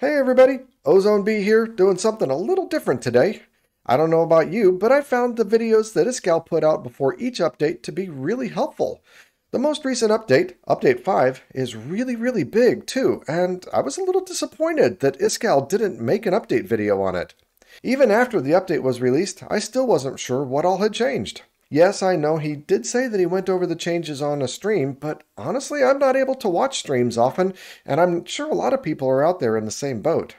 Hey everybody, OzoneB here, doing something a little different today. I don't know about you, but I found the videos that Iskall put out before each update to be really helpful. The most recent update, Update 5, is really big too, and I was a little disappointed that Iskall didn't make an update video on it. Even after the update was released, I still wasn't sure what all had changed. Yes, I know he did say that he went over the changes on a stream, but honestly, I'm not able to watch streams often, and I'm sure a lot of people are out there in the same boat.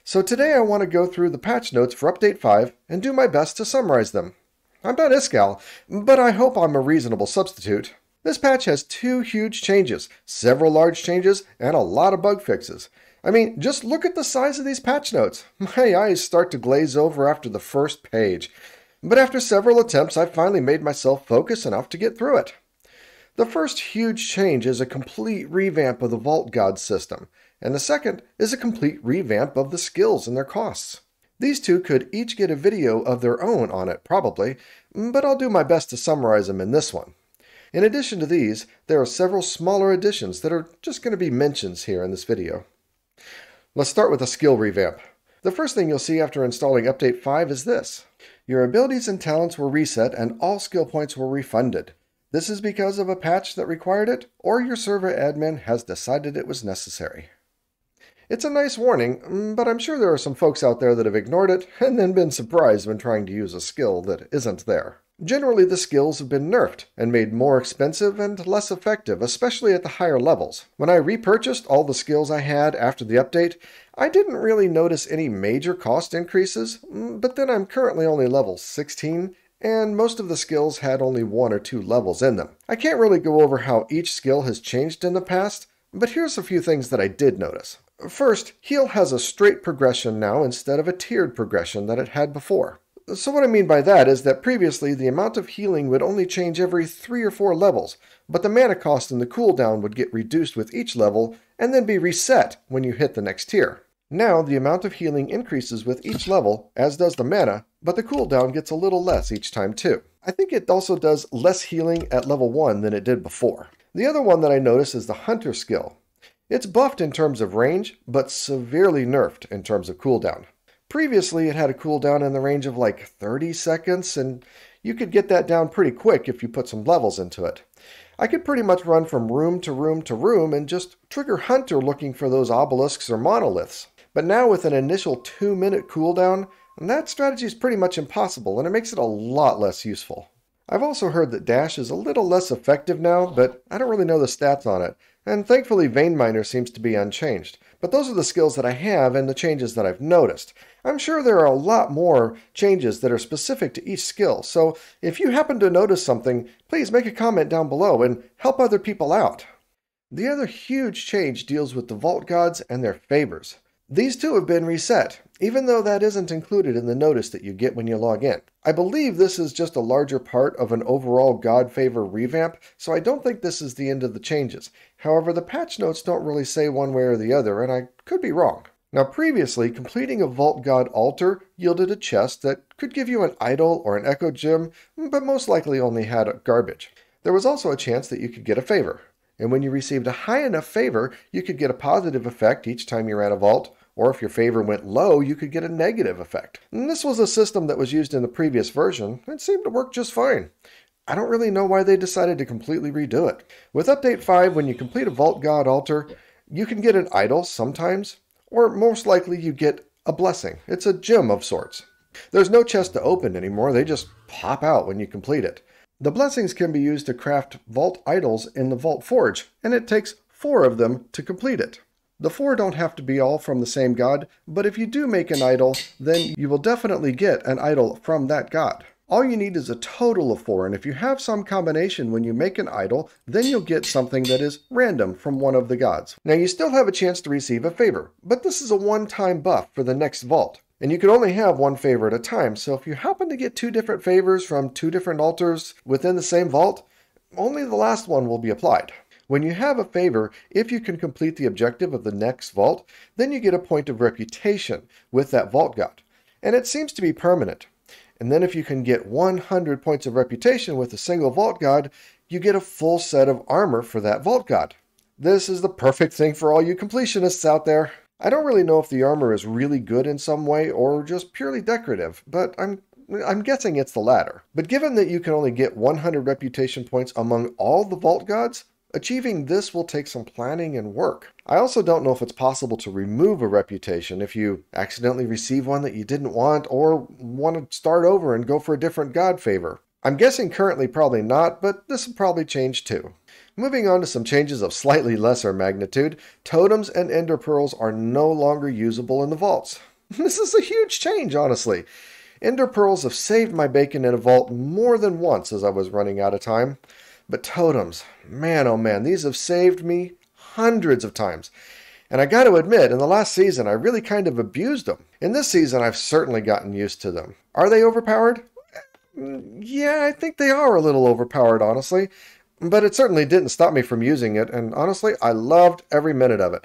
So today I want to go through the patch notes for Update 5 and do my best to summarize them. I'm not Iskall, but I hope I'm a reasonable substitute. This patch has 2 huge changes, several large changes, and a lot of bug fixes. I mean, just look at the size of these patch notes. My eyes start to glaze over after the first page. But after several attempts, I finally made myself focus enough to get through it. The first huge change is a complete revamp of the Vault God system, and the second is a complete revamp of the skills and their costs. These 2 could each get a video of their own on it, probably, but I'll do my best to summarize them in this one. In addition to these, there are several smaller additions that are just going to be mentions here in this video. Let's start with a skill revamp. The first thing you'll see after installing Update 5 is this. Your abilities and talents were reset and all skill points were refunded. This is because of a patch that required it, or your server admin has decided it was necessary. It's a nice warning, but I'm sure there are some folks out there that have ignored it and then been surprised when trying to use a skill that isn't there. Generally, the skills have been nerfed and made more expensive and less effective, especially at the higher levels. When I repurchased all the skills I had after the update, I didn't really notice any major cost increases, but then I'm currently only level 16, and most of the skills had only 1 or 2 levels in them. I can't really go over how each skill has changed in the past, but here's a few things that I did notice. First, heal has a straight progression now instead of a tiered progression that it had before. So what I mean by that is that previously the amount of healing would only change every 3 or 4 levels, but the mana cost and the cooldown would get reduced with each level and then be reset when you hit the next tier. Now the amount of healing increases with each level, as does the mana, but the cooldown gets a little less each time too. I think it also does less healing at level 1 than it did before. The other one that I notice is the Hunter skill. It's buffed in terms of range, but severely nerfed in terms of cooldown. Previously, it had a cooldown in the range of like 30 seconds, and you could get that down pretty quick if you put some levels into it. I could pretty much run from room to room to room and just trigger Hunter looking for those obelisks or monoliths. But now with an initial 2-minute cooldown, that strategy is pretty much impossible, and it makes it a lot less useful. I've also heard that Dash is a little less effective now, but I don't really know the stats on it, and thankfully Vein Miner seems to be unchanged. But those are the skills that I have and the changes that I've noticed. I'm sure there are a lot more changes that are specific to each skill, so if you happen to notice something, please make a comment down below and help other people out. The other huge change deals with the Vault Gods and their favors. These 2 have been reset, even though that isn't included in the notice that you get when you log in. I believe this is just a larger part of an overall God favor revamp, so I don't think this is the end of the changes. However, the patch notes don't really say one way or the other, and I could be wrong. Now previously, completing a Vault God altar yielded a chest that could give you an idol or an echo gem, but most likely only had garbage. There was also a chance that you could get a favor, and when you received a high enough favor, you could get a positive effect each time you ran a vault, or if your favor went low, you could get a negative effect. And this was a system that was used in the previous version and seemed to work just fine. I don't really know why they decided to completely redo it. With Update 5, when you complete a Vault God altar, you can get an idol sometimes, or most likely you get a blessing. It's a gem of sorts. There's no chest to open anymore, they just pop out when you complete it. The blessings can be used to craft vault idols in the Vault Forge, and it takes 4 of them to complete it. The 4 don't have to be all from the same god, but if you do make an idol, then you will definitely get an idol from that god. All you need is a total of 4, and if you have some combination when you make an idol, then you'll get something that is random from one of the gods. Now you still have a chance to receive a favor, but this is a one-time buff for the next vault. And you can only have 1 favor at a time, so if you happen to get 2 different favors from 2 different altars within the same vault, only the last one will be applied. When you have a favor, if you can complete the objective of the next vault, then you get a point of reputation with that vault god, and it seems to be permanent. And then if you can get 100 points of reputation with a single vault god, you get a full set of armor for that vault god. This is the perfect thing for all you completionists out there. I don't really know if the armor is really good in some way or just purely decorative, but I'm guessing it's the latter. But given that you can only get 100 reputation points among all the vault gods, achieving this will take some planning and work. I also don't know if it's possible to remove a reputation if you accidentally receive one that you didn't want or want to start over and go for a different god favor. I'm guessing currently probably not, but this will probably change too. Moving on to some changes of slightly lesser magnitude, totems and ender pearls are no longer usable in the vaults. This is a huge change, honestly. Ender pearls have saved my bacon in a vault more than once as I was running out of time. But totems, man oh man, these have saved me hundreds of times. And I got to admit, in the last season, I really kind of abused them. In this season, I've certainly gotten used to them. Are they overpowered? Yeah, I think they are a little overpowered, honestly. But it certainly didn't stop me from using it, and honestly, I loved every minute of it.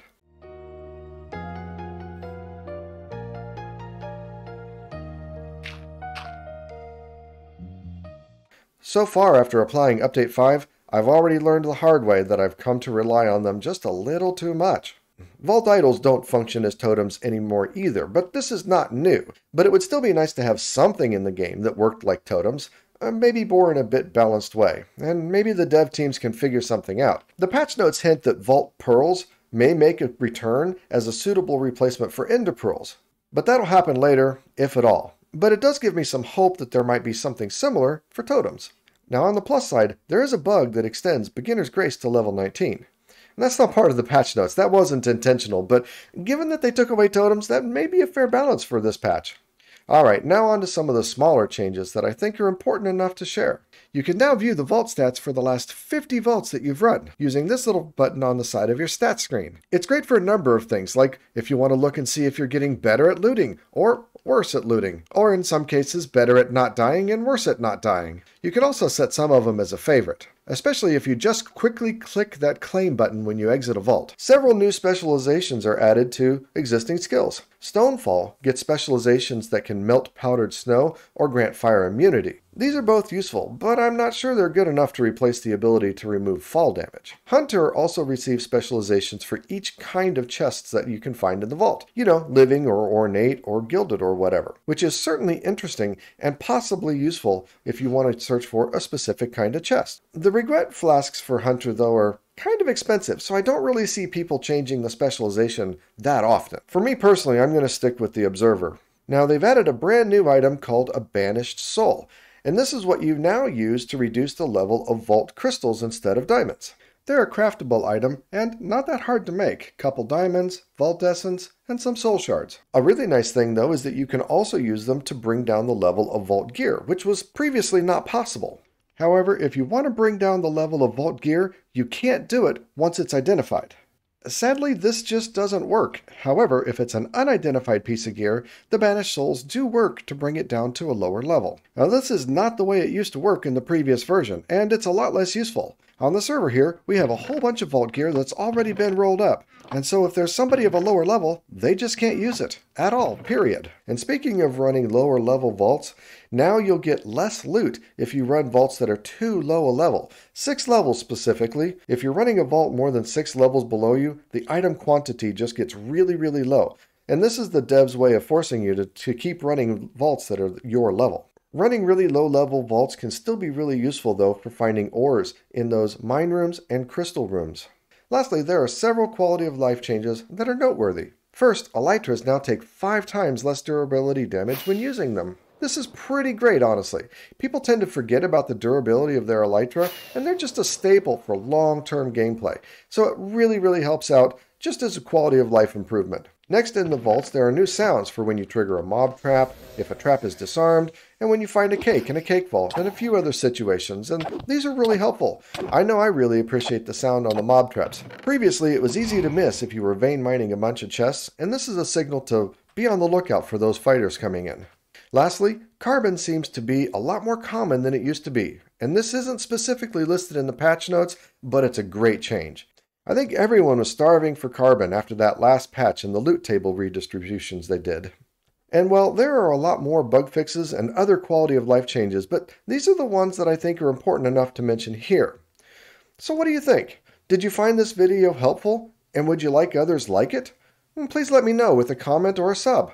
So far, after applying Update 5, I've already learned the hard way that I've come to rely on them just a little too much. Vault idols don't function as totems anymore either, but this is not new. But it would still be nice to have something in the game that worked like totems, maybe more in a bit balanced way, and maybe the dev teams can figure something out. The patch notes hint that vault pearls may make a return as a suitable replacement for ender pearls, but that'll happen later, if at all. But it does give me some hope that there might be something similar for totems. Now on the plus side, there is a bug that extends Beginner's Grace to level 19. And that's not part of the patch notes, that wasn't intentional, but given that they took away totems, that may be a fair balance for this patch. Alright, now on to some of the smaller changes that I think are important enough to share. You can now view the vault stats for the last 50 vaults that you've run, using this little button on the side of your stats screen. It's great for a number of things, like if you want to look and see if you're getting better at looting, or worse at looting, or in some cases better at not dying and worse at not dying. You can also set some of them as a favorite, especially if you just quickly click that claim button when you exit a vault. Several new specializations are added to existing skills. Stonefall gets specializations that can melt powdered snow or grant fire immunity. These are both useful, but I'm not sure they're good enough to replace the ability to remove fall damage. Hunter also receives specializations for each kind of chests that you can find in the vault. You know, living or ornate or gilded or whatever, which is certainly interesting and possibly useful if you want to search for a specific kind of chest. The regret flasks for Hunter, though, are kind of expensive, so I don't really see people changing the specialization that often. For me personally, I'm going to stick with the Observer. Now, they've added a brand new item called a Banished Soul, and this is what you now use to reduce the level of vault crystals instead of diamonds. They're a craftable item, and not that hard to make. Couple diamonds, vault essence, and some soul shards. A really nice thing, though, is that you can also use them to bring down the level of vault gear, which was previously not possible. However, if you want to bring down the level of vault gear, you can't do it once it's identified. Sadly, this just doesn't work. However, if it's an unidentified piece of gear, the Banished Souls do work to bring it down to a lower level. Now, this is not the way it used to work in the previous version, and it's a lot less useful. On the server here, we have a whole bunch of vault gear that's already been rolled up, and so if there's somebody of a lower level, they just can't use it. At all, period. And speaking of running lower level vaults, now you'll get less loot if you run vaults that are too low a level. 6 levels specifically. If you're running a vault more than 6 levels below you, the item quantity just gets really, really low. And this is the dev's way of forcing you to keep running vaults that are your level. Running really low-level vaults can still be really useful, though, for finding ores in those mine rooms and crystal rooms. Lastly, there are several quality of life changes that are noteworthy. First, elytras now take 5 times less durability damage when using them. This is pretty great, honestly. People tend to forget about the durability of their elytra, and they're just a staple for long-term gameplay. So it really, really helps out just as a quality of life improvement. Next in the vaults, there are new sounds for when you trigger a mob trap, if a trap is disarmed, and when you find a cake in a cake vault, and a few other situations, and these are really helpful. I know I really appreciate the sound on the mob traps. Previously, it was easy to miss if you were vein mining a bunch of chests, and this is a signal to be on the lookout for those fighters coming in. Lastly, carbon seems to be a lot more common than it used to be, and this isn't specifically listed in the patch notes, but it's a great change. I think everyone was starving for carbon after that last patch and the loot table redistributions they did. And well, there are a lot more bug fixes and other quality of life changes, but these are the ones that I think are important enough to mention here. So what do you think? Did you find this video helpful? And would you like others like it? please let me know with a comment or a sub.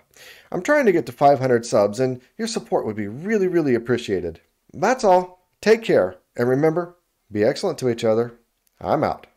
I'm trying to get to 500 subs, and your support would be really, really appreciated. That's all. Take care, and remember, be excellent to each other. I'm out.